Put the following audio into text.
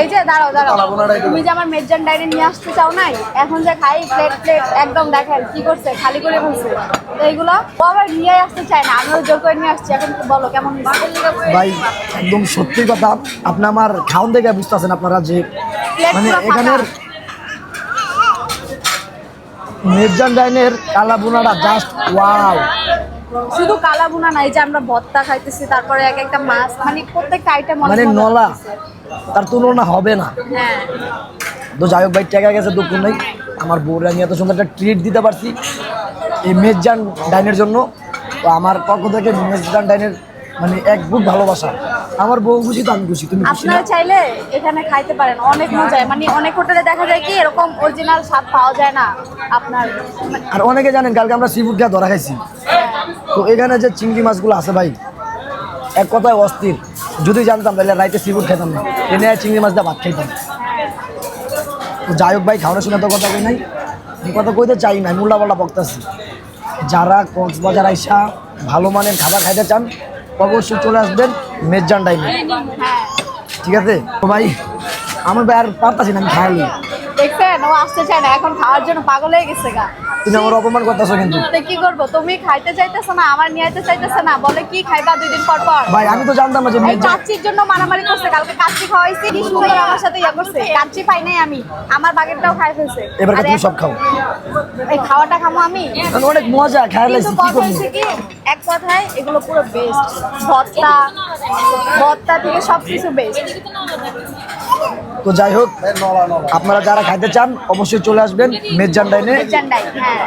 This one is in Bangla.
এই যে দাঁড়াও দাঁড়াও, তুমি যে আমার মেজান ডাইনে নিয়ে আসতে চাও নাই, এখন যে খাই প্লেট প্লেট একদম দেখেন কি করছে, খালি করে ফেলছে। তো এইগুলো ও আবার নিয়ে আসতে চায় না, আমিও জোর করে নিয়ে আসছি। এখন বলো কেমন ভাই একদম সত্যি কথা, আপনি আমার খাওন দেখে বুঝতেছেন আপনারা যে প্লেট মানে পুরো এখানের মির্জান ডাইনের কালা বোনাটা জাস্ট ওয়াও। শুধু কালা বুনা নাই, যে আমরা ভর্তা খাইতেছি, তারপরে এক একটা মাছ, মানে প্রত্যেকটা আইটেম মানে নলা তার তুলনা হবে না। হ্যাঁ তো যাই হোক ভাই, টেকা গেছে দুঃখ নেই, আমার বউরা নিয়ে এত সুন্দর একটা ট্রিট দিতে পারছি এই মির্জান ডাইনের জন্য। তো আমার পক্ষ থেকে মির্জান ডাইনের মানে এক বুক ভালোবাসা। আমার বউ খুশি তো আমি খুশি, তুমি খুশি না? আপনারা চাইলে এখানে খাইতে পারেন, অনেক মজা। মানে অনেক হোটেলে দেখা যায় কি এরকম অরিজিনাল স্বাদ পাওয়া যায় না আপনার। আর অনেকে জানেন কালকে আমরা সি ফুড খেয়ে ধরা খাইছি। তো এখানে যে চিংড়ি মাছগুলো আছে ভাই, এক কথায় অস্থির। যদি জানতাম তাহলে রাইতে সি ফুড খেতাম না, এনে চিংড়ি মাছ দিয়ে ভাত খাইতাম। তো যাই হোক ভাই, খাওয়ানোর সময় তো কথা কই নাই, এই কথা কইতে চাই না, মুল্লা পাল্টা বকতাছি। যারা কক্সবাজার আইসা ভালো মানের খাবার খাইতে চান অবশ্যই চলে আসবেন মির্জান ডাইনে, হ্যাঁ ঠিক আছে? তো ভাই আমি ভাই আর পারতাছি না, আমি খাইলি। দেখছেন ও আসতে চায় না, এখন খাওয়ার জন্য পাগল হয়ে গেছে গা। তুমি আমার অপমান করতেছো কিন্তু। তো কি করবো, তুমি খাইতে চাইতেছো না, আমার নিয়ে যেতে চাইতেছে না, বলে কি খাইবা 2 দিন পর পর। ভাই আমি তো জানতাম না যে এই মির্জান। কাচ্চির জন্য মারামারি করছে, কালকে কাচ্চি খাওয়াইছি, কি সুন্দর আমার সাথে ইয়া করছে। কাচ্চি পাই নাই আমি, আমার বাগেরটাও খাই ফেলছে। এবার আর তুমি সব খাও, এই খাওয়াটা খামো আমি। কারণ অনেক মজা খাই কিন্তু লাইছি, কি কথা করবো? হচ্ছে কি, এক কথায় এগুলো পুরো বেস্ট। ভর্তা ভর্তা থেকে সবকিছু বেস্ট। তো যাই হোক, আপনারা যারা খাইতে চান অবশ্যই চলে আসবেন মির্জান ডাইনে। মির্জান ডাইন, হ্যাঁ।